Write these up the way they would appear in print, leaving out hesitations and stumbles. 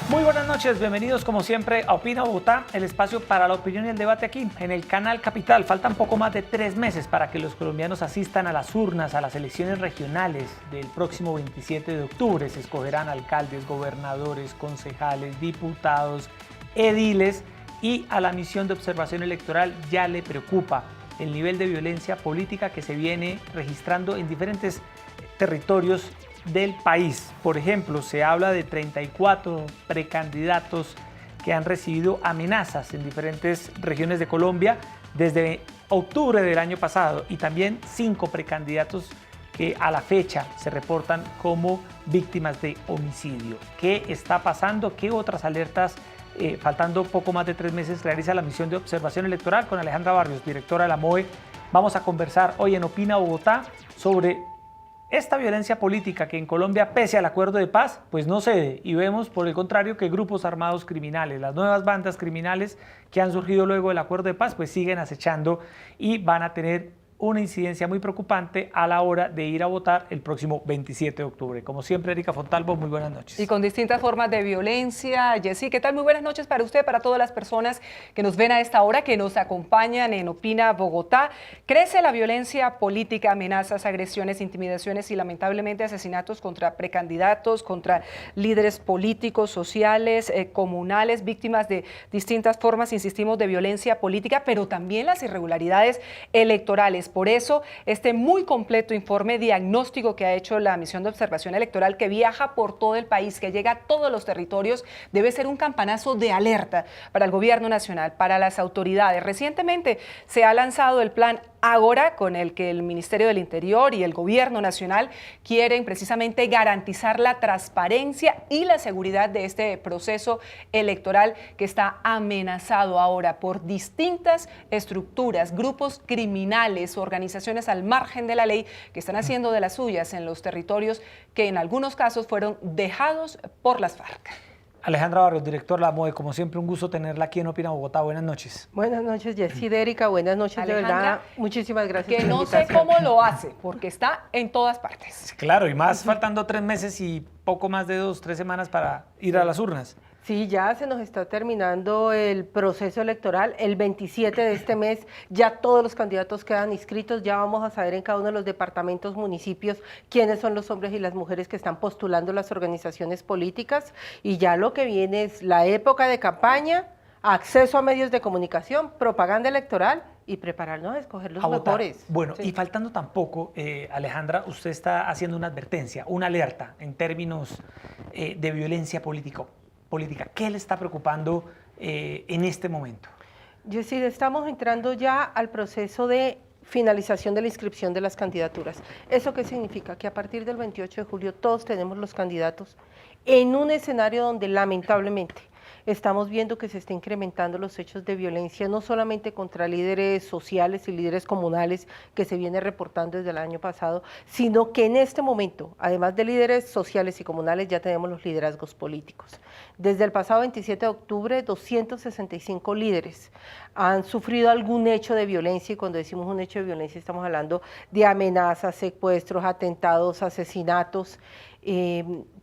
Muy buenas noches, bienvenidos como siempre a Opina Bogotá, el espacio para la opinión y el debate aquí en el canal Capital. Faltan poco más de 3 meses para que los colombianos asistan a las urnas, a las elecciones regionales del próximo 27 de octubre. Se escogerán alcaldes, gobernadores, concejales, diputados, ediles, y a la misión de observación electoral ya le preocupa el nivel de violencia política que se viene registrando en diferentes territorios del país. Por ejemplo, se habla de 34 precandidatos que han recibido amenazas en diferentes regiones de Colombia desde octubre del año pasado, y también 5 precandidatos que a la fecha se reportan como víctimas de homicidio. ¿Qué está pasando? ¿Qué otras alertas? Faltando poco más de 3 meses, realiza la misión de observación electoral con Alejandra Barrios, directora de la MOE. Vamos a conversar hoy en Opina Bogotá sobre esta violencia política que en Colombia, pese al acuerdo de paz, pues no cede, y vemos por el contrario que grupos armados criminales, las nuevas bandas criminales que han surgido luego del acuerdo de paz, pues siguen acechando y van a tener una incidencia muy preocupante a la hora de ir a votar el próximo 27 de octubre. Como siempre, Erika Fontalvo, muy buenas noches. Y con distintas formas de violencia. Jessy, ¿qué tal? Muy buenas noches para usted, para todas las personas que nos ven a esta hora, que nos acompañan en Opina Bogotá. Crece la violencia política, amenazas, agresiones, intimidaciones y lamentablemente asesinatos contra precandidatos, contra líderes políticos, sociales, comunales, víctimas de distintas formas, insistimos, de violencia política, pero también las irregularidades electorales. Por eso, este muy completo informe diagnóstico que ha hecho la misión de observación electoral, que viaja por todo el país, que llega a todos los territorios, debe ser un campanazo de alerta para el gobierno nacional, para las autoridades. Recientemente se ha lanzado el plan Ágora, con el que el Ministerio del Interior y el Gobierno Nacional quieren precisamente garantizar la transparencia y la seguridad de este proceso electoral que está amenazado ahora por distintas estructuras, grupos criminales, organizaciones al margen de la ley que están haciendo de las suyas en los territorios que en algunos casos fueron dejados por las FARC. Alejandra Barrios, director de la MOE, como siempre un gusto tenerla aquí en Opina Bogotá. Buenas noches. Buenas noches, Jessy, Erika, buenas noches, Alejandra, de verdad, muchísimas gracias que por la no sé invitación. cómo lo hace, porque está en todas partes. Claro, y más faltando 3 meses y poco más de 2, 3 semanas para ir a las urnas. Sí, ya se nos está terminando el proceso electoral. El 27 de este mes ya todos los candidatos quedan inscritos. Ya vamos a saber en cada uno de los departamentos, municipios, quiénes son los hombres y las mujeres que están postulando las organizaciones políticas. Y ya lo que viene es la época de campaña, acceso a medios de comunicación, propaganda electoral y prepararnos a escoger los mejores. Bueno, Sí. y faltando tampoco, Alejandra, usted está haciendo una advertencia, una alerta en términos de violencia política. ¿Qué le está preocupando en este momento? Jessy, estamos entrando ya al proceso de finalización de la inscripción de las candidaturas. ¿Eso qué significa? Que a partir del 28 de julio todos tenemos los candidatos en un escenario donde lamentablemente estamos viendo que se está incrementando los hechos de violencia, no solamente contra líderes sociales y líderes comunales que se viene reportando desde el año pasado, sino que en este momento, además de líderes sociales y comunales, ya tenemos los liderazgos políticos. Desde el pasado 27 de octubre, 265 líderes han sufrido algún hecho de violencia, y cuando decimos un hecho de violencia estamos hablando de amenazas, secuestros, atentados, asesinatos,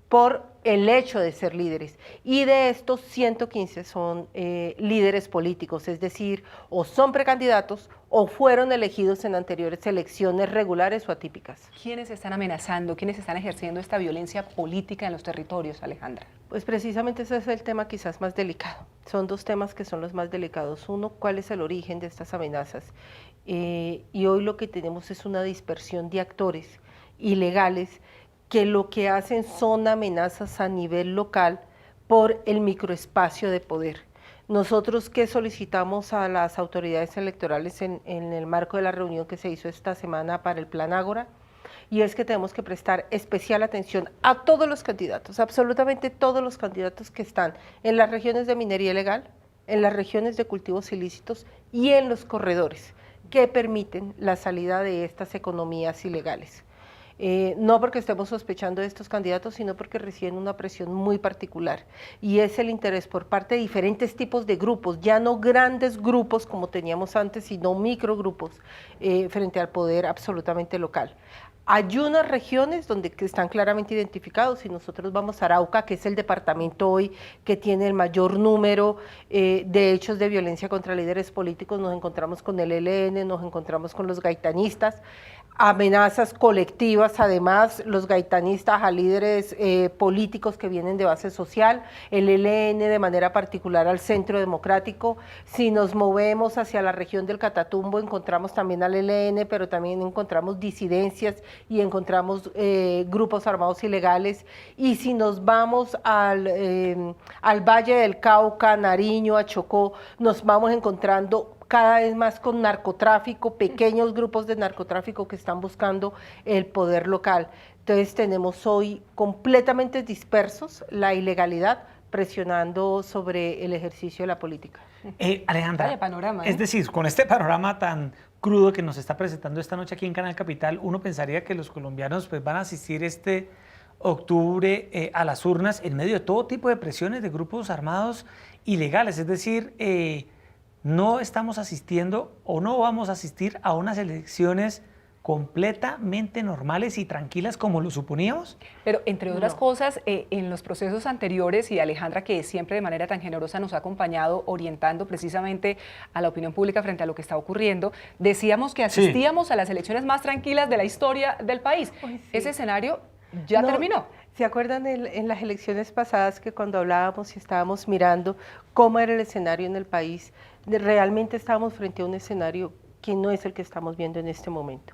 por el hecho de ser líderes, y de estos 115 son líderes políticos, es decir, o son precandidatos o fueron elegidos en anteriores elecciones regulares o atípicas. ¿Quiénes están amenazando, quiénes están ejerciendo esta violencia política en los territorios, Alejandra? Pues precisamente ese es el tema quizás más delicado. Son 2 temas que son los más delicados. Uno, ¿cuál es el origen de estas amenazas? Y hoy lo que tenemos es una dispersión de actores ilegales que lo que hacen son amenazas a nivel local por el microespacio de poder. Nosotros que solicitamos a las autoridades electorales en el marco de la reunión que se hizo esta semana para el Plan Ágora, y es que tenemos que prestar especial atención a todos los candidatos, absolutamente todos los candidatos que están en las regiones de minería ilegal, en las regiones de cultivos ilícitos y en los corredores que permiten la salida de estas economías ilegales. No porque estemos sospechando de estos candidatos, sino porque reciben una presión muy particular, y es el interés por parte de diferentes tipos de grupos, ya no grandes grupos como teníamos antes, sino microgrupos frente al poder absolutamente local. Hay unas regiones donde que están claramente identificados. Si nosotros vamos a Arauca, que es el departamento hoy que tiene el mayor número de hechos de violencia contra líderes políticos, nos encontramos con el ELN, nos encontramos con los gaitanistas, amenazas colectivas, además los gaitanistas a líderes políticos que vienen de base social, el ELN de manera particular al Centro Democrático. Si nos movemos hacia la región del Catatumbo, encontramos también al ELN, pero también encontramos disidencias y encontramos grupos armados ilegales. Y si nos vamos al Valle del Cauca, Nariño, a Chocó, nos vamos encontrando cada vez más con narcotráfico, pequeños grupos de narcotráfico que están buscando el poder local. Entonces tenemos hoy completamente dispersos la ilegalidad presionando sobre el ejercicio de la política. Alejandra, Vaya panorama, es decir, con este panorama tan crudo que nos está presentando esta noche aquí en Canal Capital, uno pensaría que los colombianos pues, van a asistir este octubre a las urnas en medio de todo tipo de presiones de grupos armados ilegales, es decir, no estamos asistiendo o no vamos a asistir a unas elecciones completamente normales y tranquilas como lo suponíamos. Pero entre otras cosas, en los procesos anteriores, y Alejandra, que siempre de manera tan generosa nos ha acompañado orientando precisamente a la opinión pública frente a lo que está ocurriendo, decíamos que asistíamos a las elecciones más tranquilas de la historia del país. Uy, sí. Ese escenario ya terminó. ¿Se acuerdan en las elecciones pasadas que cuando hablábamos y estábamos mirando cómo era el escenario en el país, realmente estábamos frente a un escenario que no es el que estamos viendo en este momento?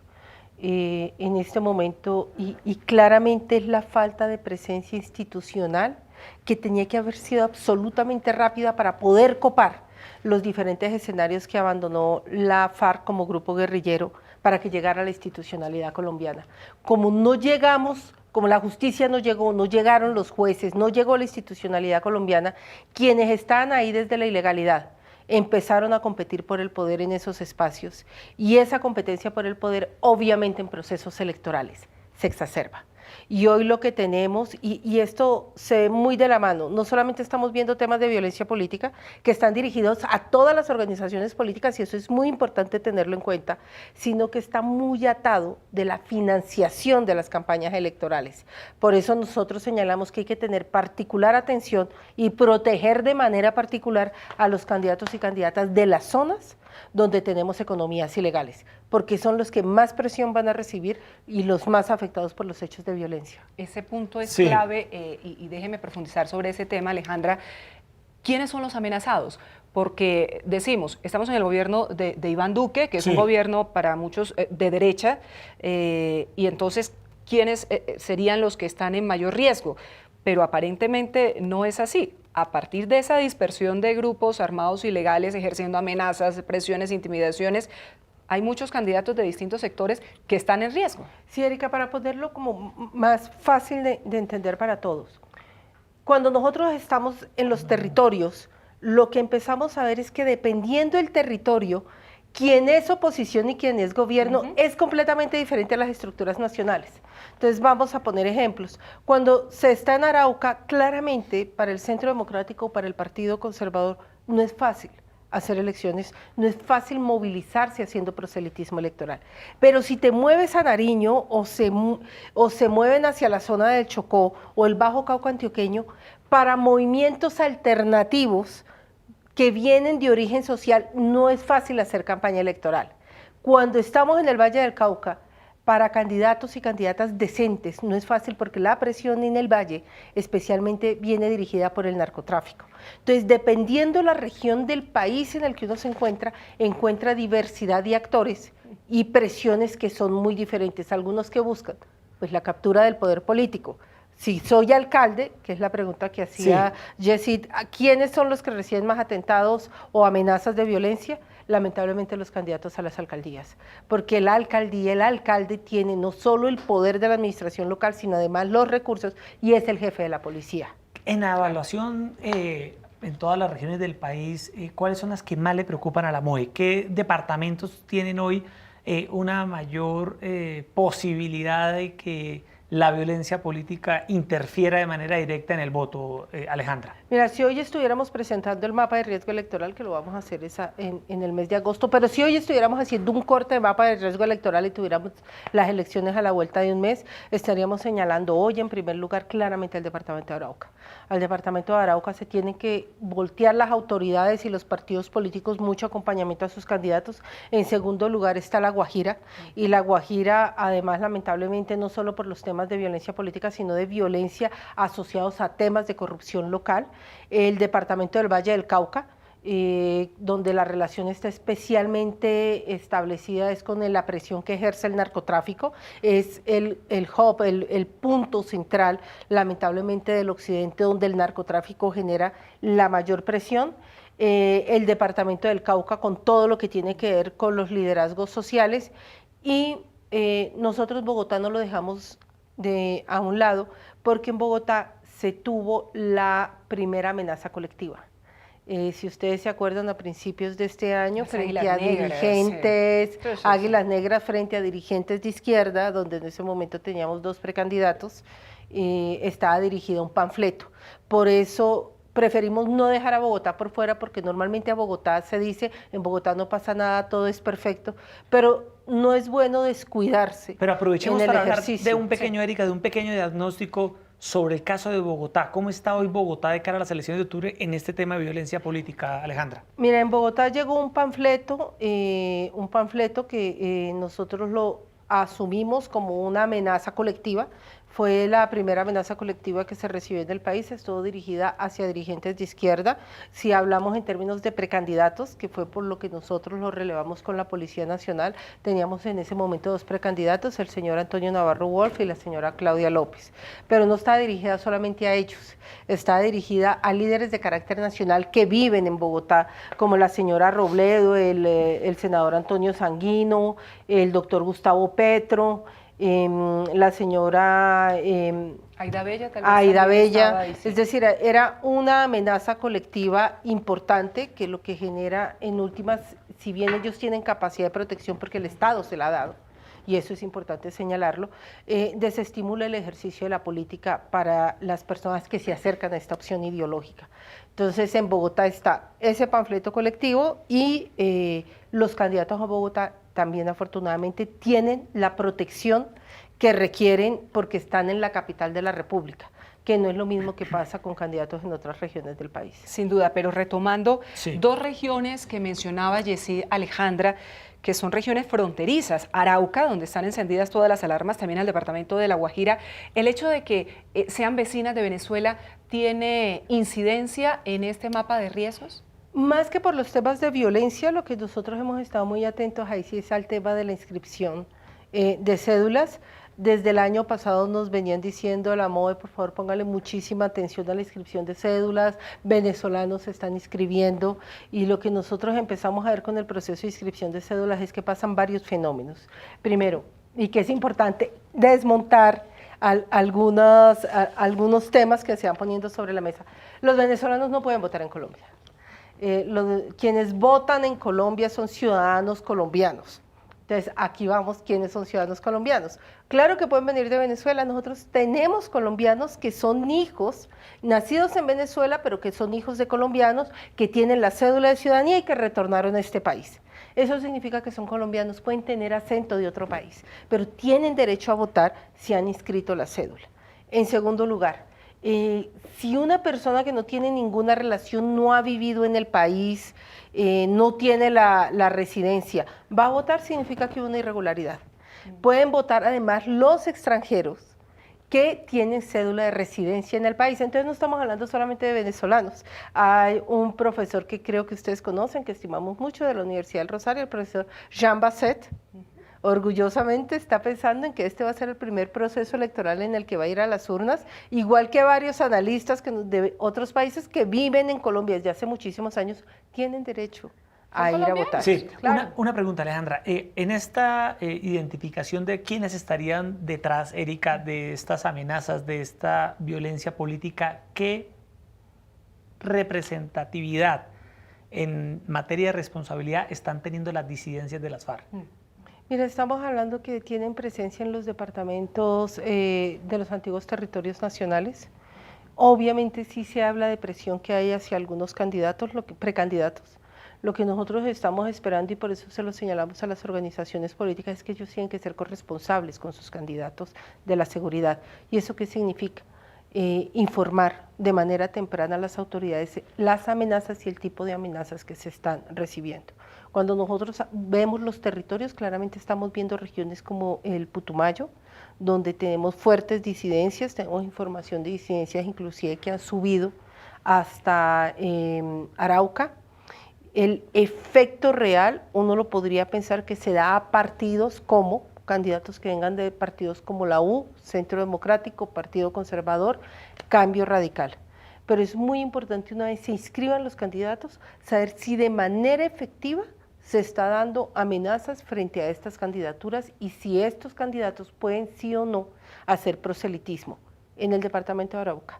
En este momento, y claramente es la falta de presencia institucional que tenía que haber sido absolutamente rápida para poder copar los diferentes escenarios que abandonó la FARC como grupo guerrillero para que llegara a la institucionalidad colombiana. Como no llegamos, como la justicia no llegó, no llegaron los jueces, no llegó la institucionalidad colombiana, quienes estaban ahí desde la ilegalidad empezaron a competir por el poder en esos espacios, y esa competencia por el poder obviamente en procesos electorales se exacerba. Y hoy lo que tenemos, y esto se ve muy de la mano, no solamente estamos viendo temas de violencia política que están dirigidos a todas las organizaciones políticas, y eso es muy importante tenerlo en cuenta, sino que está muy atado de la financiación de las campañas electorales. Por eso nosotros señalamos que hay que tener particular atención y proteger de manera particular a los candidatos y candidatas de las zonas donde tenemos economías ilegales, porque son los que más presión van a recibir y los más afectados por los hechos de violencia. Ese punto es clave y déjeme profundizar sobre ese tema, Alejandra. ¿Quiénes son los amenazados? Porque decimos, estamos en el gobierno de Iván Duque, que es un gobierno para muchos de derecha, y entonces, ¿quiénes serían los que están en mayor riesgo? Pero aparentemente no es así. A partir de esa dispersión de grupos armados ilegales ejerciendo amenazas, presiones, intimidaciones, hay muchos candidatos de distintos sectores que están en riesgo. Sí, Erika, para ponerlo como más fácil de entender para todos. Cuando nosotros estamos en los territorios, lo que empezamos a ver es que dependiendo del territorio, quién es oposición y quién es gobierno es completamente diferente a las estructuras nacionales. Entonces vamos a poner ejemplos. Cuando se está en Arauca, claramente para el Centro Democrático, para el Partido Conservador, no es fácil hacer elecciones, no es fácil movilizarse haciendo proselitismo electoral. Pero si te mueves a Nariño o se mueven hacia la zona del Chocó o el Bajo Cauca antioqueño, para movimientos alternativos que vienen de origen social, no es fácil hacer campaña electoral. Cuando estamos en el Valle del Cauca, para candidatos y candidatas decentes, no es fácil porque la presión en el Valle especialmente viene dirigida por el narcotráfico. Entonces, dependiendo la región del país en el que uno se encuentra diversidad de actores y presiones que son muy diferentes. Algunos que buscan pues la captura del poder político. Si soy alcalde, que es la pregunta que hacía Yesid, ¿quiénes son los que reciben más atentados o amenazas de violencia? Lamentablemente los candidatos a las alcaldías, porque la alcaldía, el alcalde tiene no solo el poder de la administración local, sino además los recursos, y es el jefe de la policía. En la evaluación en todas las regiones del país, ¿cuáles son las que más le preocupan a la MOE? ¿Qué departamentos tienen hoy una mayor posibilidad de que la violencia política interfiera de manera directa en el voto, Alejandra? Mira, si hoy estuviéramos presentando el mapa de riesgo electoral, que lo vamos a hacer en el mes de agosto, pero si hoy estuviéramos haciendo un corte de mapa de riesgo electoral y tuviéramos las elecciones a la vuelta de un mes, estaríamos señalando hoy en primer lugar claramente al departamento de Arauca. Al departamento de Arauca se tienen que voltear las autoridades y los partidos políticos mucho acompañamiento a sus candidatos. En segundo lugar está La Guajira, y La Guajira además lamentablemente no solo por los temas de violencia política, sino de violencia asociados a temas de corrupción local. El departamento del Valle del Cauca, donde la relación está especialmente establecida es con la presión que ejerce el narcotráfico, es el hub, el punto central lamentablemente del occidente donde el narcotráfico genera la mayor presión. El departamento del Cauca con todo lo que tiene que ver con los liderazgos sociales, y nosotros Bogotá no lo dejamos a un lado porque en Bogotá se tuvo la primera amenaza colectiva. Si ustedes se acuerdan, a principios de este año, frente a dirigentes, Águilas Negras frente a dirigentes de izquierda, donde en ese momento teníamos 2 precandidatos, estaba dirigido un panfleto. Por eso preferimos no dejar a Bogotá por fuera, porque normalmente a Bogotá se dice, en Bogotá no pasa nada, todo es perfecto, pero no es bueno descuidarse. Pero aprovechemos para hablar de un pequeño, Erika, de un pequeño diagnóstico sobre el caso de Bogotá. ¿Cómo está hoy Bogotá de cara a las elecciones de octubre en este tema de violencia política, Alejandra? Mira, en Bogotá llegó un panfleto que nosotros lo asumimos como una amenaza colectiva. Fue la primera amenaza colectiva que se recibió en el país, estuvo dirigida hacia dirigentes de izquierda. Si hablamos en términos de precandidatos, que fue por lo que nosotros lo relevamos con la Policía Nacional, teníamos en ese momento 2 precandidatos, el señor Antonio Navarro Wolf y la señora Claudia López. Pero no está dirigida solamente a ellos, está dirigida a líderes de carácter nacional que viven en Bogotá, como la señora Robledo, el senador Antonio Sanguino, el doctor Gustavo Petro, la señora Aida Bella, es decir, era una amenaza colectiva importante que lo que genera en últimas, si bien ellos tienen capacidad de protección porque el Estado se la ha dado, y eso es importante señalarlo, desestimula el ejercicio de la política para las personas que se acercan a esta opción ideológica. Entonces en Bogotá está ese panfleto colectivo y los candidatos a Bogotá también afortunadamente tienen la protección que requieren porque están en la capital de la República, que no es lo mismo que pasa con candidatos en otras regiones del país. Sin duda, pero retomando 2 regiones que mencionaba Yesí, Alejandra, que son regiones fronterizas, Arauca, donde están encendidas todas las alarmas, también el departamento de La Guajira. ¿El hecho de que sean vecinas de Venezuela tiene incidencia en este mapa de riesgos? Más que por los temas de violencia, lo que nosotros hemos estado muy atentos ahí sí es al tema de la inscripción de cédulas. Desde el año pasado nos venían diciendo la MOE, por favor póngale muchísima atención a la inscripción de cédulas, venezolanos se están inscribiendo, y lo que nosotros empezamos a ver con el proceso de inscripción de cédulas es que pasan varios fenómenos. Primero, y que es importante desmontar algunos temas que se van poniendo sobre la mesa. Los venezolanos no pueden votar en Colombia. Quienes votan en Colombia son ciudadanos colombianos. Entonces, aquí vamos, ¿quiénes son ciudadanos colombianos? Claro que pueden venir de Venezuela, nosotros tenemos colombianos que son hijos, nacidos en Venezuela, pero que son hijos de colombianos, que tienen la cédula de ciudadanía y que retornaron a este país. Eso significa que son colombianos, pueden tener acento de otro país, pero tienen derecho a votar si han inscrito la cédula. En segundo lugar, si una persona que no tiene ninguna relación, no ha vivido en el país, no tiene la residencia, va a votar, significa que hubo una irregularidad. Pueden votar además los extranjeros que tienen cédula de residencia en el país. Entonces no estamos hablando solamente de venezolanos. Hay un profesor que creo que ustedes conocen, que estimamos mucho, de la Universidad del Rosario, el profesor Jean Basset. Orgullosamente está pensando en que este va a ser el primer proceso electoral en el que va a ir a las urnas, igual que varios analistas de otros países que viven en Colombia desde hace muchísimos años, tienen derecho a ir a votar. Sí, claro. Una pregunta, Alejandra. En esta identificación de quiénes estarían detrás, Erika, de estas amenazas, de esta violencia política, ¿qué representatividad en materia de responsabilidad están teniendo las disidencias de las FARC? Mira, estamos hablando que tienen presencia en los departamentos de los antiguos territorios nacionales. Obviamente sí se habla de presión que hay hacia algunos candidatos, precandidatos. Lo que nosotros estamos esperando, y por eso se lo señalamos a las organizaciones políticas, es que ellos tienen que ser corresponsables con sus candidatos de la seguridad. ¿Y eso qué significa? Informar de manera temprana a las autoridades las amenazas y el tipo de amenazas que se están recibiendo. Cuando nosotros vemos los territorios, claramente estamos viendo regiones como el Putumayo, donde tenemos fuertes disidencias, tenemos información de disidencias inclusive que han subido hasta Arauca. El efecto real, uno lo podría pensar que se da a partidos como candidatos que vengan de partidos como la U, Centro Democrático, Partido Conservador, Cambio Radical. Pero es muy importante, una vez se inscriban los candidatos, saber si de manera efectiva se está dando amenazas frente a estas candidaturas y si estos candidatos pueden sí o no hacer proselitismo en el departamento de Arauca.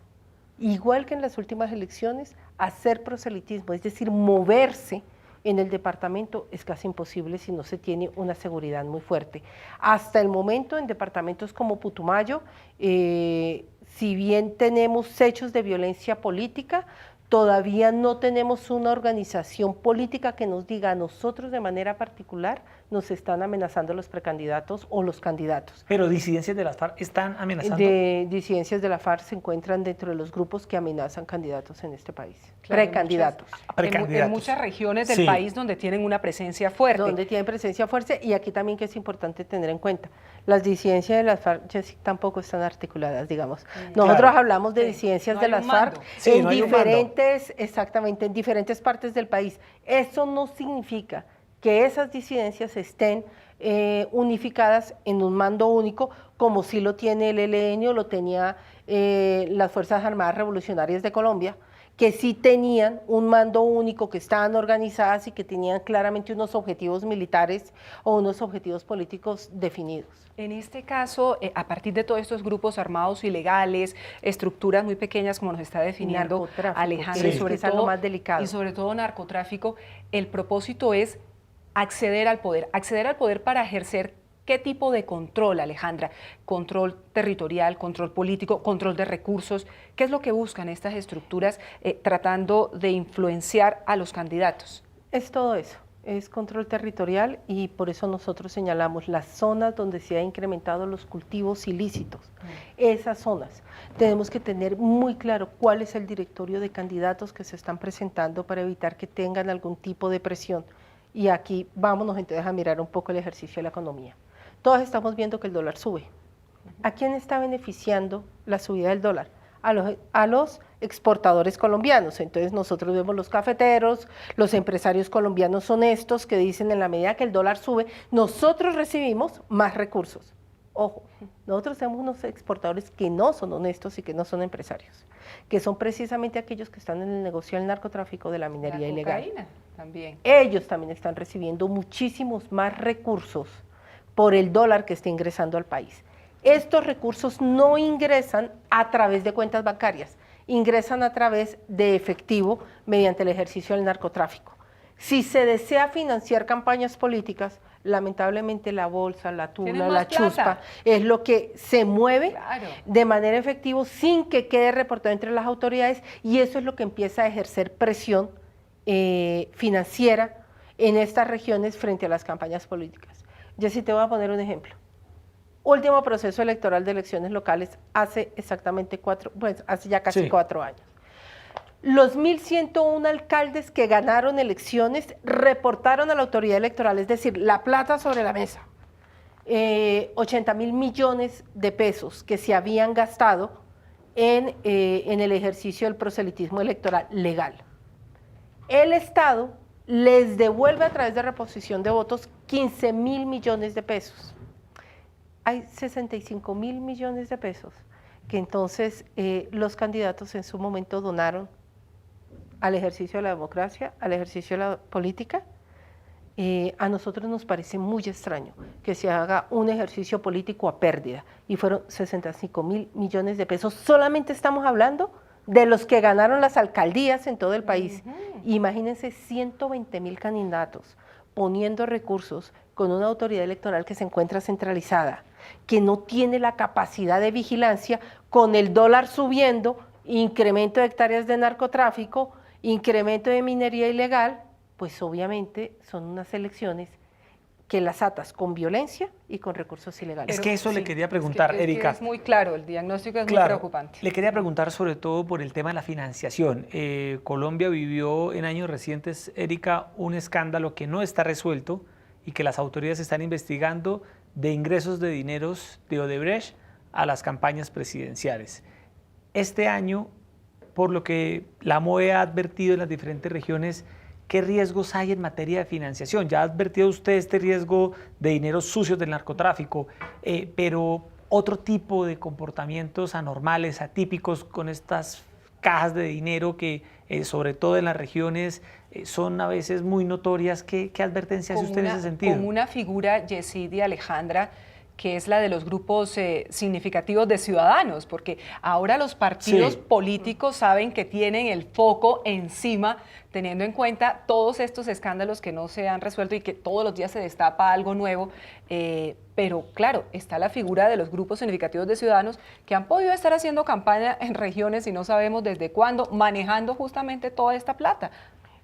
Igual que en las últimas elecciones, hacer proselitismo, es decir, moverse en el departamento es casi imposible si no se tiene una seguridad muy fuerte. Hasta el momento en departamentos como Putumayo, si bien tenemos hechos de violencia política, todavía no tenemos una organización política que nos diga a nosotros de manera particular nos están amenazando los precandidatos o los candidatos. Pero disidencias de las FARC están amenazando. Disidencias de la FARC se encuentran dentro de los grupos que amenazan candidatos en este país. Claro, precandidatos. En muchas regiones del país donde tienen una presencia fuerte. Donde tienen presencia fuerte, y aquí también que es importante tener en cuenta, las disidencias de las FARC tampoco están articuladas, digamos. Nosotros hablamos de disidencias de las FARC en diferentes, exactamente, en diferentes partes del país. Eso no significa que esas disidencias estén unificadas en un mando único, como sí lo tiene el ELN o lo tenía las Fuerzas Armadas Revolucionarias de Colombia, que sí tenían un mando único, que estaban organizadas y que tenían claramente unos objetivos militares o unos objetivos políticos definidos. En este caso, a partir de todos estos grupos armados ilegales, estructuras muy pequeñas, como nos está definiendo Alejandra, y sobre todo, lo más delicado. Y sobre todo narcotráfico, el propósito es acceder al poder para ejercer ¿qué tipo de control, Alejandra? Control territorial, control político, control de recursos. ¿Qué es lo que buscan estas estructuras tratando de influenciar a los candidatos? Es todo eso, es control territorial, y por eso nosotros señalamos las zonas donde se han incrementado los cultivos ilícitos. Esas zonas tenemos que tener muy claro cuál es el directorio de candidatos que se están presentando para evitar que tengan algún tipo de presión. Y aquí vámonos entonces a mirar un poco el ejercicio de la economía. Todos estamos viendo que el dólar sube. ¿A quién está beneficiando la subida del dólar? A los exportadores colombianos. Entonces nosotros vemos los cafeteros, los empresarios colombianos honestos que dicen en la medida que el dólar sube, nosotros recibimos más recursos. Ojo, nosotros tenemos unos exportadores que no son honestos y que no son empresarios, que son precisamente aquellos que están en el negocio del narcotráfico, de la minería ilegal. También. Ellos también están recibiendo muchísimos más recursos por el dólar que está ingresando al país. Estos recursos no ingresan a través de cuentas bancarias, ingresan a través de efectivo mediante el ejercicio del narcotráfico. Si se desea financiar campañas políticas, lamentablemente la bolsa, la tula, la chuspa, es lo que se mueve de manera efectiva sin que quede reportado entre las autoridades, y eso es lo que empieza a ejercer presión financiera en estas regiones frente a las campañas políticas. Yo sí te voy a poner un ejemplo. Último proceso electoral de elecciones locales hace exactamente hace ya casi 4 años. Los 1.101 alcaldes que ganaron elecciones reportaron a la autoridad electoral, es decir, la plata sobre la mesa, 80.000 millones de pesos que se habían gastado en el ejercicio del proselitismo electoral legal. El Estado les devuelve a través de reposición de votos 15.000 millones de pesos. Hay 65.000 millones de pesos que entonces los candidatos en su momento donaron al ejercicio de la democracia, al ejercicio de la política. A nosotros nos parece muy extraño que se haga un ejercicio político a pérdida, y fueron 65.000 millones de pesos. Solamente estamos hablando de los que ganaron las alcaldías en todo el país. Imagínense 120.000 candidatos poniendo recursos con una autoridad electoral que se encuentra centralizada, que no tiene la capacidad de vigilancia, con el dólar subiendo, incremento de hectáreas de narcotráfico, incremento de minería ilegal, pues obviamente son unas elecciones que las atas con violencia y con recursos ilegales. Es que eso le quería preguntar, Erika. Es muy claro, el diagnóstico es muy preocupante. Le quería preguntar sobre todo por el tema de la financiación. Colombia vivió en años recientes, Erika, un escándalo que no está resuelto y que las autoridades están investigando de ingresos de dineros de Odebrecht a las campañas presidenciales. Este año, por lo que la MOE ha advertido en las diferentes regiones, ¿qué riesgos hay en materia de financiación? Ya ha advertido usted este riesgo de dineros sucios del narcotráfico, pero otro tipo de comportamientos anormales, atípicos con estas cajas de dinero que, sobre todo en las regiones, son a veces muy notorias. ¿Qué advertencia hace usted en ese sentido? Como una figura, Yesidi, Alejandra, que es la de los grupos significativos de ciudadanos, porque ahora los partidos políticos saben que tienen el foco encima, teniendo en cuenta todos estos escándalos que no se han resuelto y que todos los días se destapa algo nuevo, pero claro, está la figura de los grupos significativos de ciudadanos que han podido estar haciendo campaña en regiones y no sabemos desde cuándo, manejando justamente toda esta plata.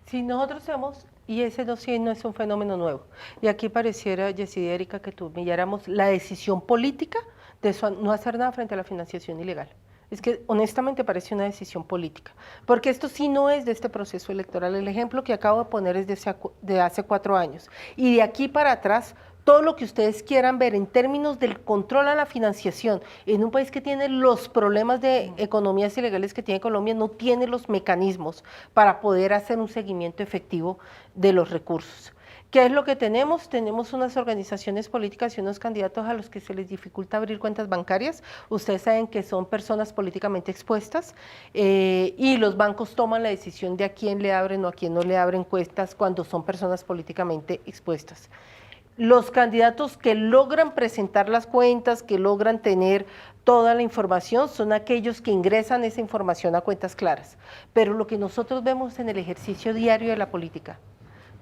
Si nosotros hemos, y ese dossier no es un fenómeno nuevo, y aquí pareciera, Yesidi, Erika, que tú miráramos la decisión política de no hacer nada frente a la financiación ilegal. Es que honestamente parece una decisión política, porque esto sí no es de este proceso electoral. El ejemplo que acabo de poner es de hace 4 años, y de aquí para atrás, todo lo que ustedes quieran ver en términos del control a la financiación en un país que tiene los problemas de economías ilegales que tiene Colombia, no tiene los mecanismos para poder hacer un seguimiento efectivo de los recursos. ¿Qué es lo que tenemos? Tenemos unas organizaciones políticas y unos candidatos a los que se les dificulta abrir cuentas bancarias. Ustedes saben que son personas políticamente expuestas y los bancos toman la decisión de a quién le abren o a quién no le abren cuentas cuando son personas políticamente expuestas. Los candidatos que logran presentar las cuentas, que logran tener toda la información, son aquellos que ingresan esa información a cuentas claras. Pero lo que nosotros vemos en el ejercicio diario de la política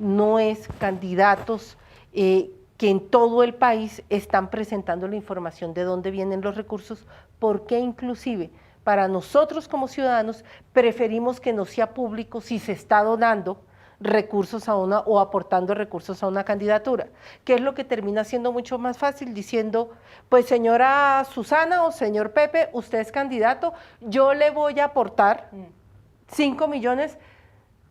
no es candidatos que en todo el país están presentando la información de dónde vienen los recursos, porque inclusive para nosotros como ciudadanos preferimos que no sea público si se está donando recursos a una o aportando recursos a una candidatura, que es lo que termina siendo mucho más fácil diciendo, pues señora Susana o señor Pepe, usted es candidato, yo le voy a aportar 5 millones,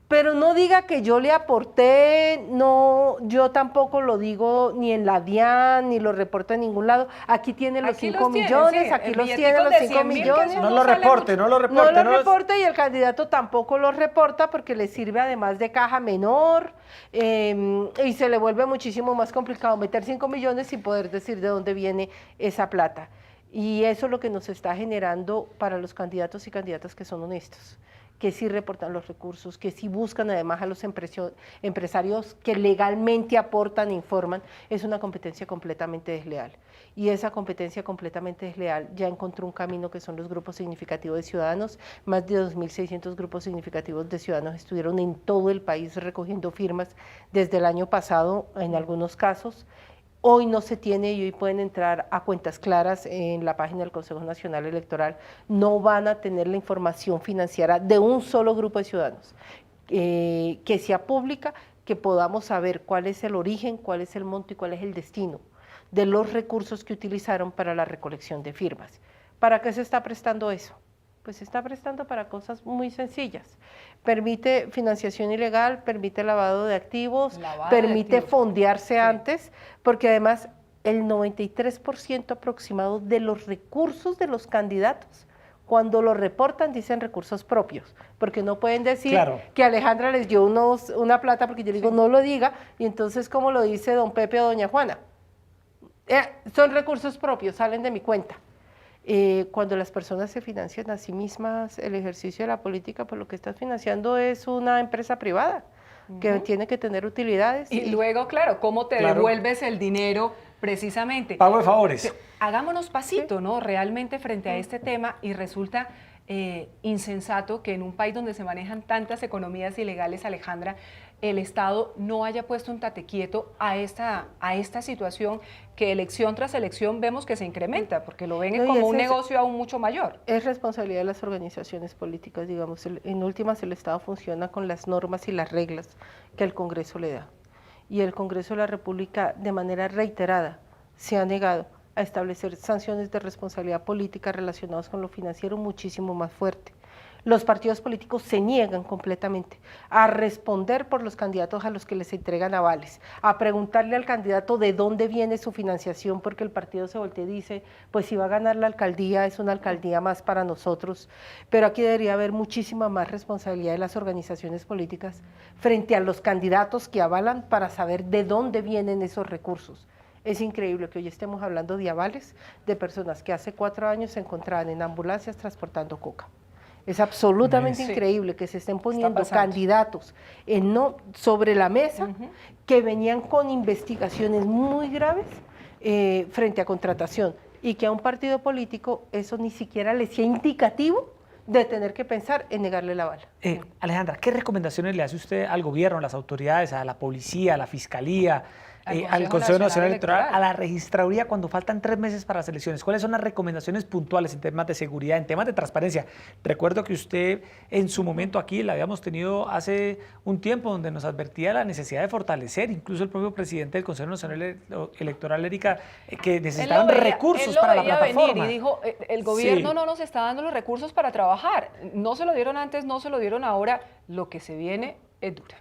pero no diga que yo le aporté, no, yo tampoco lo digo ni en la DIAN, ni lo reporto en ningún lado. Aquí tiene los 5 millones, sí, aquí los tiene los 5 millones. No lo reporte, no lo reporte. No lo reporte y el candidato tampoco lo reporta porque le sirve además de caja menor y se le vuelve muchísimo más complicado meter 5 millones sin poder decir de dónde viene esa plata. Y eso es lo que nos está generando para los candidatos y candidatas que son honestos, que sí reportan los recursos, que sí buscan además a los empresarios que legalmente aportan e informan, es una competencia completamente desleal. Y esa competencia completamente desleal ya encontró un camino que son los grupos significativos de ciudadanos. Más de 2.600 grupos significativos de ciudadanos estuvieron en todo el país recogiendo firmas desde el año pasado, en algunos casos. Hoy no se tiene y hoy pueden entrar a cuentas claras en la página del Consejo Nacional Electoral. No van a tener la información financiera de un solo grupo de ciudadanos, que sea pública, que podamos saber cuál es el origen, cuál es el monto y cuál es el destino de los recursos que utilizaron para la recolección de firmas. ¿Para qué se está prestando eso? Pues se está prestando para cosas muy sencillas. Permite financiación ilegal, permite lavado de activos, permite fondearse antes, porque además el 93% aproximado de los recursos de los candidatos, cuando lo reportan dicen recursos propios, porque no pueden decir que Alejandra les dio una plata, porque yo digo no lo diga, y entonces como lo dice don Pepe o doña Juana, son recursos propios, salen de mi cuenta. Cuando las personas se financian a sí mismas el ejercicio de la política, pues lo que estás financiando es una empresa privada que tiene que tener utilidades. Y luego, claro, ¿cómo te devuelves el dinero precisamente? Pago de favores. Hagámonos pasito, ¿no? Realmente frente a este tema y resulta insensato que en un país donde se manejan tantas economías ilegales, Alejandra, el Estado no haya puesto un tate quieto a esta situación que elección tras elección vemos que se incrementa, porque lo ven como un negocio aún mucho mayor. Es responsabilidad de las organizaciones políticas, digamos, en últimas el Estado funciona con las normas y las reglas que el Congreso le da. Y el Congreso de la República de manera reiterada se ha negado a establecer sanciones de responsabilidad política relacionadas con lo financiero muchísimo más fuerte. Los partidos políticos se niegan completamente a responder por los candidatos a los que les entregan avales, a preguntarle al candidato de dónde viene su financiación, porque el partido se voltea y dice, pues si va a ganar la alcaldía, es una alcaldía más para nosotros, pero aquí debería haber muchísima más responsabilidad de las organizaciones políticas frente a los candidatos que avalan para saber de dónde vienen esos recursos. Es increíble que hoy estemos hablando de avales de personas que hace 4 años se encontraban en ambulancias transportando coca. Es absolutamente increíble que se estén poniendo candidatos sobre la mesa que venían con investigaciones muy graves frente a contratación y que a un partido político eso ni siquiera le sea indicativo de tener que pensar en negarle el aval. Alejandra, ¿qué recomendaciones le hace usted al gobierno, a las autoridades, a la policía, a la fiscalía, al Consejo Nacional Electoral, a la registraduría cuando faltan 3 meses para las elecciones? ¿Cuáles son las recomendaciones puntuales en temas de seguridad, en temas de transparencia? Recuerdo que usted en su momento aquí la habíamos tenido hace un tiempo donde nos advertía la necesidad de fortalecer, incluso el propio presidente del Consejo Nacional Electoral, Erika, que necesitaban recursos para la plataforma. Venir y dijo, el gobierno no nos está dando los recursos para trabajar, no se lo dieron antes, no se lo dieron ahora, lo que se viene es dura.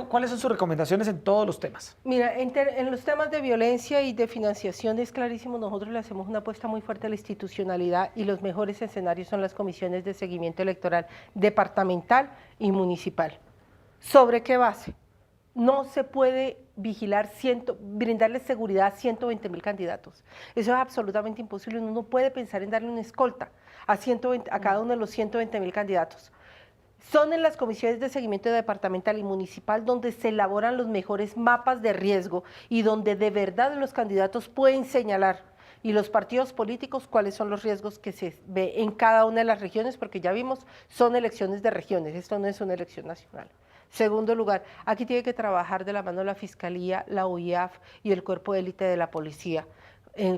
¿Cuáles son sus recomendaciones en todos los temas? Mira, en los temas de violencia y de financiación es clarísimo, nosotros le hacemos una apuesta muy fuerte a la institucionalidad y los mejores escenarios son las comisiones de seguimiento electoral departamental y municipal. ¿Sobre qué base? No se puede vigilar, brindarles seguridad a 120.000 candidatos. Eso es absolutamente imposible, uno no puede pensar en darle una escolta a cada uno de los 120.000 candidatos. Son en las comisiones de seguimiento departamental y municipal donde se elaboran los mejores mapas de riesgo y donde de verdad los candidatos pueden señalar y los partidos políticos cuáles son los riesgos que se ve en cada una de las regiones, porque ya vimos, son elecciones de regiones, esto no es una elección nacional. Segundo lugar, aquí tiene que trabajar de la mano la Fiscalía, la OIAF y el Cuerpo de Élite de la Policía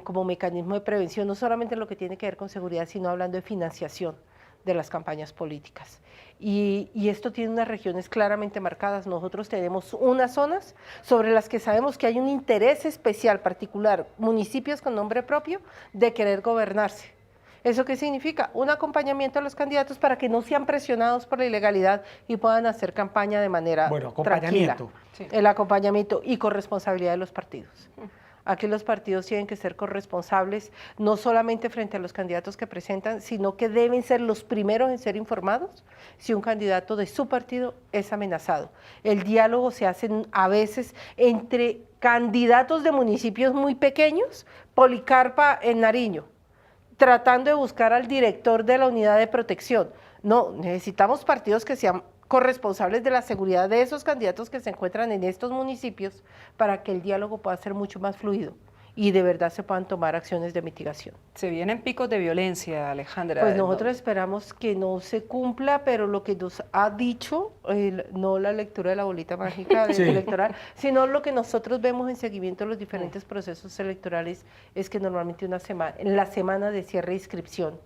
como mecanismo de prevención, no solamente en lo que tiene que ver con seguridad, sino hablando de financiación de las campañas políticas. Y esto tiene unas regiones claramente marcadas. Nosotros tenemos unas zonas sobre las que sabemos que hay un interés especial, particular, municipios con nombre propio, de querer gobernarse. ¿Eso qué significa? Un acompañamiento a los candidatos para que no sean presionados por la ilegalidad y puedan hacer campaña de manera tranquila. Sí. El acompañamiento y corresponsabilidad de los partidos. Aquí los partidos tienen que ser corresponsables, no solamente frente a los candidatos que presentan, sino que deben ser los primeros en ser informados si un candidato de su partido es amenazado. El diálogo se hace a veces entre candidatos de municipios muy pequeños, Policarpa en Nariño, tratando de buscar al director de la unidad de protección. No, necesitamos partidos que sean corresponsables de la seguridad de esos candidatos que se encuentran en estos municipios para que el diálogo pueda ser mucho más fluido y de verdad se puedan tomar acciones de mitigación. Se vienen picos de violencia, Alejandra. Pues nosotros esperamos que no se cumpla, pero lo que nos ha dicho, no la lectura de la bolita mágica electoral, sino lo que nosotros vemos en seguimiento de los diferentes procesos electorales, es que normalmente en la semana de cierre de inscripción,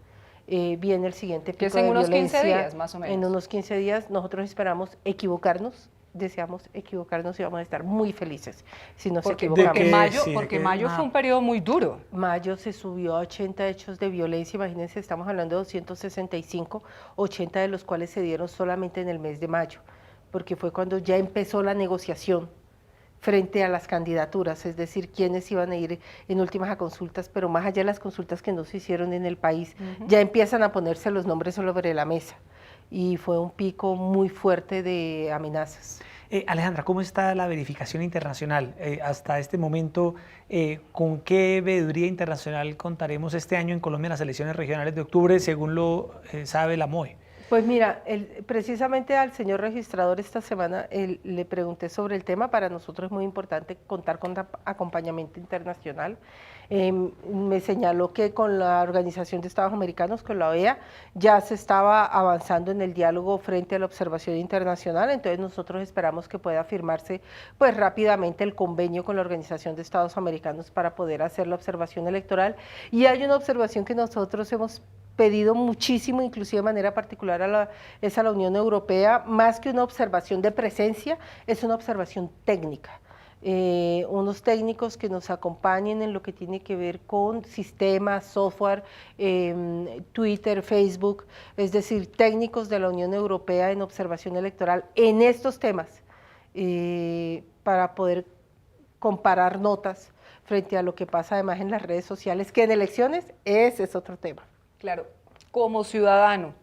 viene el siguiente pico de violencia. En unos 15 días, más o menos. En unos 15 días, nosotros esperamos equivocarnos, deseamos equivocarnos y vamos a estar muy felices si nos equivocamos. Porque mayo fue un periodo muy duro. Mayo se subió a 80 hechos de violencia, imagínense, estamos hablando de 265, 80 de los cuales se dieron solamente en el mes de mayo, porque fue cuando ya empezó la negociación frente a las candidaturas, es decir, quiénes iban a ir en últimas a consultas, pero más allá de las consultas que no se hicieron en el país, ya empiezan a ponerse los nombres sobre la mesa y fue un pico muy fuerte de amenazas. Alejandra, ¿cómo está la verificación internacional? Hasta este momento, ¿con qué veeduría internacional contaremos este año en Colombia en las elecciones regionales de octubre, según lo sabe la MOE? Pues mira, precisamente al señor registrador esta semana le pregunté sobre el tema. Para nosotros es muy importante contar con acompañamiento internacional. Me señaló que con la Organización de Estados Americanos, con la OEA, ya se estaba avanzando en el diálogo frente a la observación internacional, entonces nosotros esperamos que pueda firmarse pues rápidamente el convenio con la Organización de Estados Americanos para poder hacer la observación electoral. Y hay una observación que nosotros hemos pedido muchísimo, inclusive de manera particular es a la Unión Europea, más que una observación de presencia, es una observación técnica. Unos técnicos que nos acompañen en lo que tiene que ver con sistemas, software, Twitter, Facebook, es decir, técnicos de la Unión Europea en observación electoral en estos temas, para poder comparar notas frente a lo que pasa además en las redes sociales, que en elecciones ese es otro tema. Claro, como ciudadano,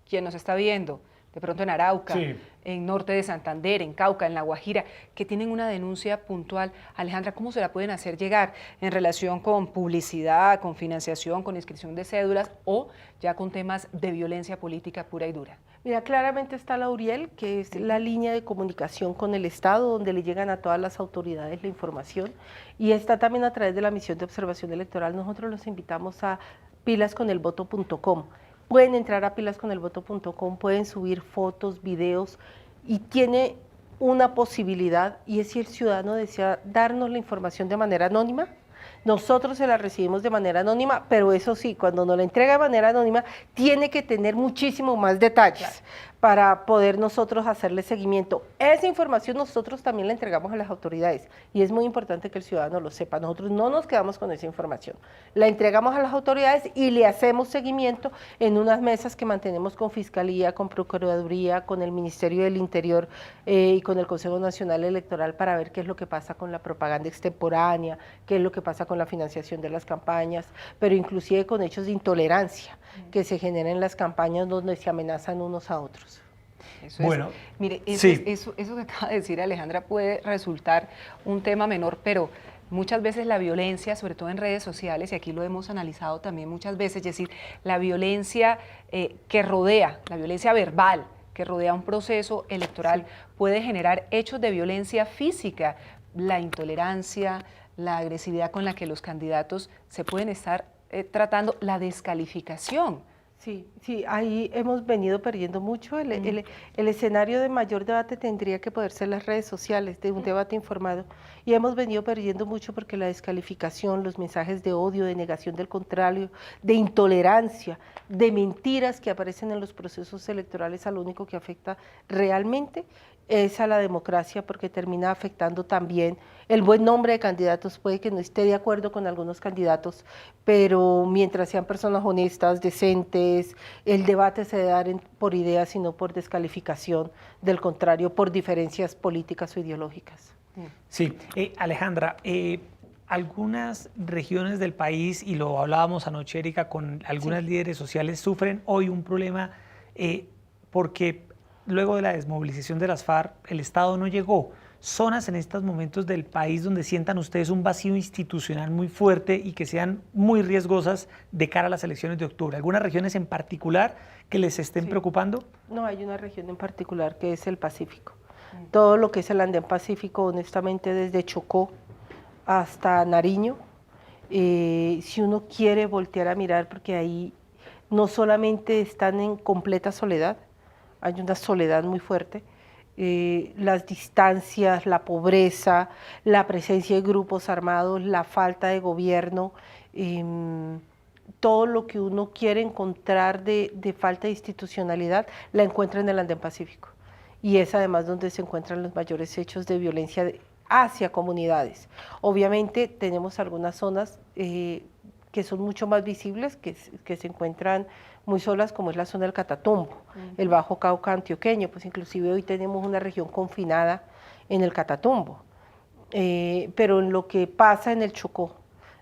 quien nos está viendo, de pronto en Arauca, sí, en norte de Santander, en Cauca, en La Guajira, que tienen una denuncia puntual, Alejandra, ¿cómo se la pueden hacer llegar en relación con publicidad, con financiación, con inscripción de cédulas o ya con temas de violencia política pura y dura? Mira, claramente está la URIEL, que es la línea de comunicación con el Estado, donde le llegan a todas las autoridades la información, y está también a través de la misión de observación electoral. Nosotros los invitamos a pilasconelvoto.com. Pueden entrar a pilasconelvoto.com, pueden subir fotos, videos, y tiene una posibilidad, y es si el ciudadano desea darnos la información de manera anónima, nosotros se la recibimos de manera anónima, pero eso sí, cuando nos la entrega de manera anónima, tiene que tener muchísimo más detalles, claro, para poder nosotros hacerle seguimiento. Esa información nosotros también la entregamos a las autoridades, y es muy importante que el ciudadano lo sepa. Nosotros no nos quedamos con esa información, la entregamos a las autoridades y le hacemos seguimiento en unas mesas que mantenemos con Fiscalía, con Procuraduría, con el Ministerio del Interior y con el Consejo Nacional Electoral, para ver qué es lo que pasa con la propaganda extemporánea, qué es lo que pasa con la financiación de las campañas, pero inclusive con hechos de intolerancia que se generan en las campañas donde se amenazan unos a otros. Eso bueno, mire, eso que acaba de decir Alejandra puede resultar un tema menor, pero muchas veces la violencia, sobre todo en redes sociales, y aquí lo hemos analizado también muchas veces, es decir, la violencia que rodea, la violencia verbal que rodea un proceso electoral, sí, puede generar hechos de violencia física, la intolerancia, la agresividad con la que los candidatos se pueden estar tratando, la descalificación. Sí, sí, ahí hemos venido perdiendo mucho. El escenario de mayor debate tendría que poder ser las redes sociales, de un debate informado, y hemos venido perdiendo mucho porque la descalificación, los mensajes de odio, de negación del contrario, de intolerancia, de mentiras que aparecen en los procesos electorales, a lo único que afecta realmente es a la democracia, porque termina afectando también el buen nombre de candidatos. Puede que no esté de acuerdo con algunos candidatos, pero mientras sean personas honestas, decentes, el debate se debe dar por ideas y no por descalificación, del contrario, por diferencias políticas o ideológicas. Sí, Alejandra, algunas regiones del país, y lo hablábamos anoche, Erika, con algunas sí, líderes sociales, sufren hoy un problema porque luego de la desmovilización de las FARC, el Estado no llegó. Zonas en estos momentos del país donde sientan ustedes un vacío institucional muy fuerte y que sean muy riesgosas de cara a las elecciones de octubre. ¿Algunas regiones en particular que les estén preocupando? No, hay una región en particular que es el Pacífico. Todo lo que es el Andén Pacífico, honestamente, desde Chocó hasta Nariño, si uno quiere voltear a mirar, porque ahí no solamente están en completa soledad, hay una soledad muy fuerte, las distancias, la pobreza, la presencia de grupos armados, la falta de gobierno, todo lo que uno quiere encontrar de falta de institucionalidad, la encuentra en el Andén Pacífico. Y es además donde se encuentran los mayores hechos de violencia hacia comunidades. Obviamente tenemos algunas zonas que son mucho más visibles, que se encuentran muy solas, como es la zona del Catatumbo, el Bajo Cauca antioqueño, pues inclusive hoy tenemos una región confinada en el Catatumbo, pero en lo que pasa en el Chocó,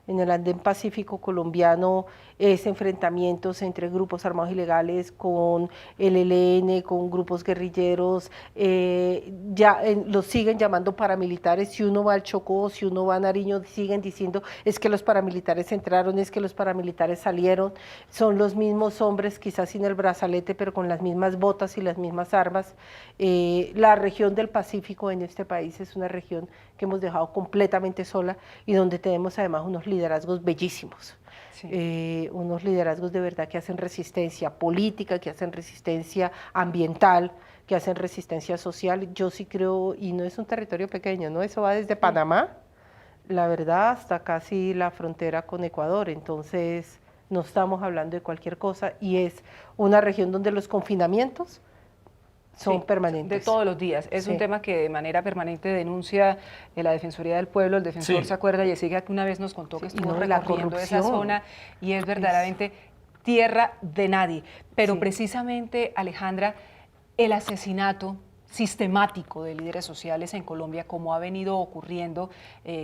en el Andén Pacífico colombiano, es enfrentamientos entre grupos armados ilegales con el ELN, con grupos guerrilleros, los siguen llamando paramilitares. Si uno va al Chocó, si uno va a Nariño, siguen diciendo es que los paramilitares entraron, es que los paramilitares salieron, son los mismos hombres, quizás sin el brazalete, pero con las mismas botas y las mismas armas. La región del Pacífico en este país es una región que hemos dejado completamente sola y donde tenemos además unos liderazgos bellísimos. Sí. Unos liderazgos de verdad que hacen resistencia política, que hacen resistencia ambiental, que hacen resistencia social. Yo sí creo, y no es un territorio pequeño, ¿no? Eso va desde Panamá, la verdad, hasta casi la frontera con Ecuador. Entonces, no estamos hablando de cualquier cosa y es una región donde los confinamientos son permanentes. De todos los días. Es un tema que de manera permanente denuncia la Defensoría del Pueblo. El defensor se acuerda, Jessica, que una vez nos contó que estuvo recorriendo esa zona y es verdaderamente tierra de nadie. Pero precisamente, Alejandra, el asesinato sistemático de líderes sociales en Colombia, como ha venido ocurriendo,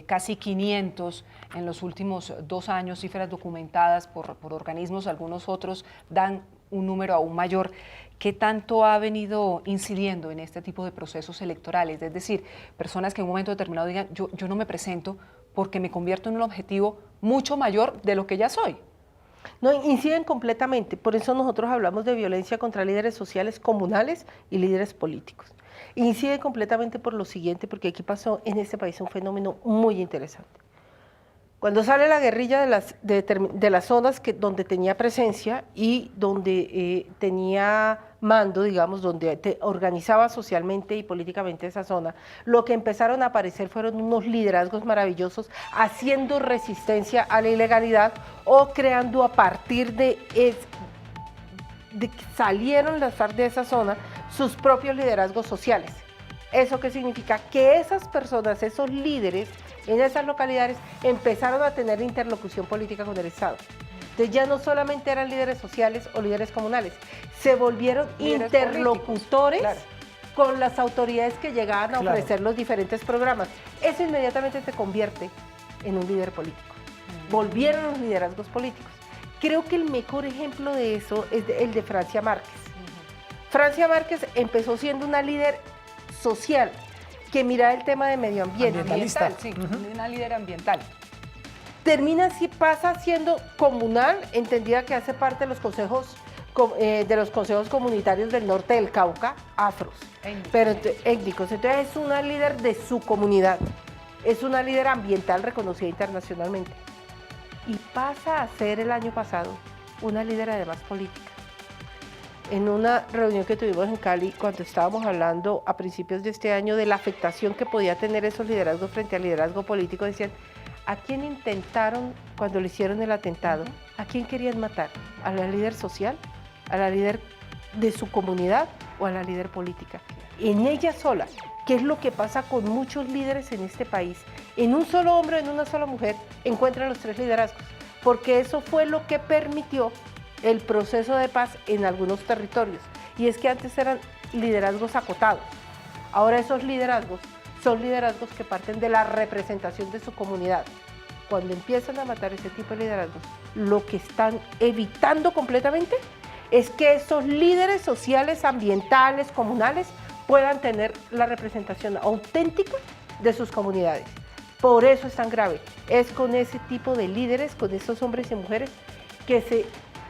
casi 500 en los últimos 2 años, cifras documentadas por organismos, algunos otros dan un número aún mayor. ¿Qué tanto ha venido incidiendo en este tipo de procesos electorales? Es decir, personas que en un momento determinado digan, yo no me presento porque me convierto en un objetivo mucho mayor de lo que ya soy. No, inciden completamente, por eso nosotros hablamos de violencia contra líderes sociales comunales y líderes políticos. Incide completamente por lo siguiente, porque aquí pasó en este país un fenómeno muy interesante. Cuando sale la guerrilla de las zonas donde tenía presencia y donde tenía mando, digamos, donde organizaba socialmente y políticamente esa zona, lo que empezaron a aparecer fueron unos liderazgos maravillosos haciendo resistencia a la ilegalidad o creando a partir de que salieron las FARC de esa zona sus propios liderazgos sociales. ¿Eso qué significa? Que esas personas, esos líderes en esas localidades empezaron a tener interlocución política con el Estado. Entonces ya no solamente eran líderes sociales o líderes comunales, se volvieron líderes interlocutores con las autoridades que llegaban a ofrecer los diferentes programas. Eso inmediatamente se convierte en un líder político. Volvieron los liderazgos políticos. Creo que el mejor ejemplo de eso es el de Francia Márquez. Francia Márquez empezó siendo una líder social que miraba el tema de medio ambiente. Ambiental, sí, una líder ambiental. Pasa siendo comunal, entendida que hace parte de los consejos comunitarios del norte del Cauca, afros, étnicos. Entonces es una líder de su comunidad, es una líder ambiental reconocida internacionalmente. Y pasa a ser el año pasado una líder además política. En una reunión que tuvimos en Cali, cuando estábamos hablando a principios de este año de la afectación que podía tener esos liderazgos frente al liderazgo político, decían, ¿a quién intentaron cuando le hicieron el atentado? ¿A quién querían matar? ¿A la líder social? ¿A la líder de su comunidad? ¿O a la líder política? En ella sola, que es lo que pasa con muchos líderes en este país. En un solo hombre, en una sola mujer, encuentran los 3 liderazgos, porque eso fue lo que permitió el proceso de paz en algunos territorios. Y es que antes eran liderazgos acotados. Ahora esos liderazgos son liderazgos que parten de la representación de su comunidad. Cuando empiezan a matar ese tipo de liderazgos, lo que están evitando completamente es que esos líderes sociales, ambientales, comunales, puedan tener la representación auténtica de sus comunidades. Por eso es tan grave. Es con ese tipo de líderes, con esos hombres y mujeres, que se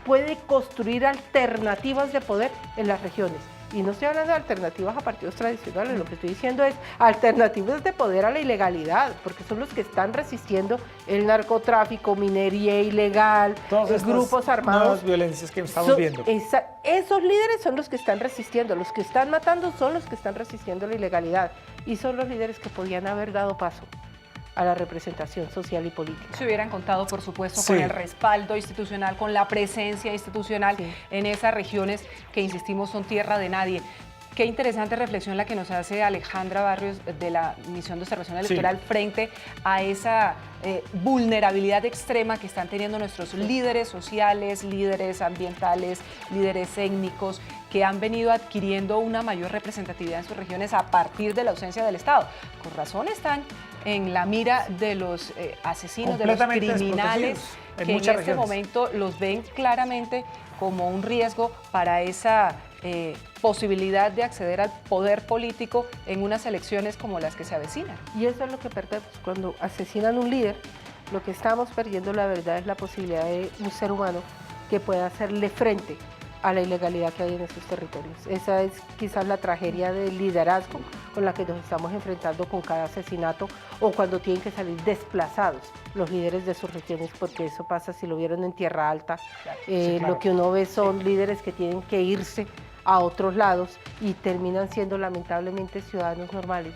puede construir alternativas de poder en las regiones. Y no estoy hablando de alternativas a partidos tradicionales, lo que estoy diciendo es alternativas de poder a la ilegalidad, porque son los que están resistiendo el narcotráfico, minería ilegal, los grupos armados. Nuevas violencias que estamos viendo. Esos líderes son los que están resistiendo, los que están matando son los que están resistiendo la ilegalidad y son los líderes que podían haber dado paso a la representación social y política. Se hubieran contado, por supuesto, con el respaldo institucional, con la presencia institucional en esas regiones que, insistimos, son tierra de nadie. Qué interesante reflexión la que nos hace Alejandra Barrios de la Misión de Observación Electoral frente a esa vulnerabilidad extrema que están teniendo nuestros líderes sociales, líderes ambientales, líderes étnicos, que han venido adquiriendo una mayor representatividad en sus regiones a partir de la ausencia del Estado. Con razón están en la mira de los asesinos, de los criminales, que en este momento los ven claramente como un riesgo para esa posibilidad de acceder al poder político en unas elecciones como las que se avecinan. Y eso es lo que perdemos. Cuando asesinan un líder, lo que estamos perdiendo, la verdad, es la posibilidad de un ser humano que pueda hacerle frente a la ilegalidad que hay en esos territorios. Esa es quizás la tragedia del liderazgo con la que nos estamos enfrentando con cada asesinato, o cuando tienen que salir desplazados los líderes de sus regiones, porque eso pasa, si lo vieron en Tierra Alta, claro. Lo que uno ve son líderes que tienen que irse a otros lados y terminan siendo lamentablemente ciudadanos normales,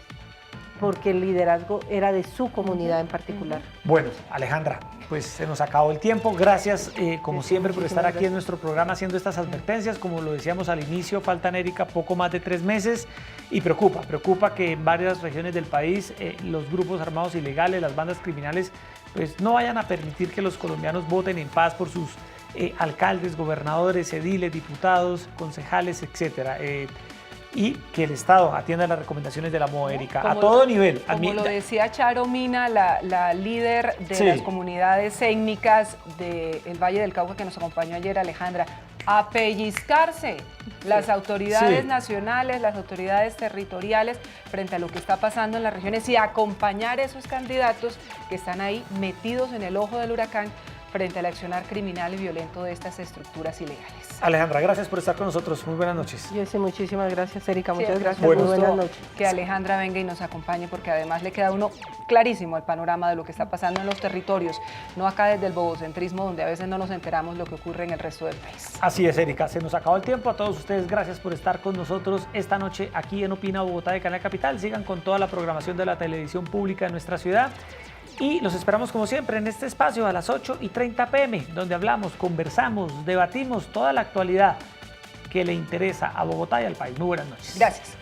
porque el liderazgo era de su comunidad en particular. Bueno, Alejandra, pues se nos acabó el tiempo. Gracias, como siempre, por estar aquí en nuestro programa haciendo estas advertencias. Como lo decíamos al inicio, faltan, Erika, poco más de 3 meses y preocupa que en varias regiones del país los grupos armados ilegales, las bandas criminales, pues no vayan a permitir que los colombianos voten en paz por sus alcaldes, gobernadores, ediles, diputados, concejales, etcétera. Y que el Estado atienda las recomendaciones de la MOE, Erika, a todo nivel. Como lo decía Charo Mina, la líder de las comunidades étnicas del Valle del Cauca, que nos acompañó ayer, Alejandra, a pellizcarse las autoridades nacionales, las autoridades territoriales frente a lo que está pasando en las regiones y acompañar a esos candidatos que están ahí metidos en el ojo del huracán frente al accionar criminal y violento de estas estructuras ilegales. Alejandra, gracias por estar con nosotros. Muy buenas noches. Yo sé, muchísimas gracias, Erika. Muchas gracias. Muy buenas noches. Que Alejandra venga y nos acompañe, porque además le queda a uno clarísimo el panorama de lo que está pasando en los territorios, no acá desde el bogocentrismo, donde a veces no nos enteramos lo que ocurre en el resto del país. Así es, Erika. Se nos acabó el tiempo. A todos ustedes, gracias por estar con nosotros esta noche aquí en Opina Bogotá de Canal Capital. Sigan con toda la programación de la televisión pública de nuestra ciudad. Y los esperamos como siempre en este espacio a las 8:30 p.m., donde hablamos, conversamos, debatimos toda la actualidad que le interesa a Bogotá y al país. Muy buenas noches. Gracias.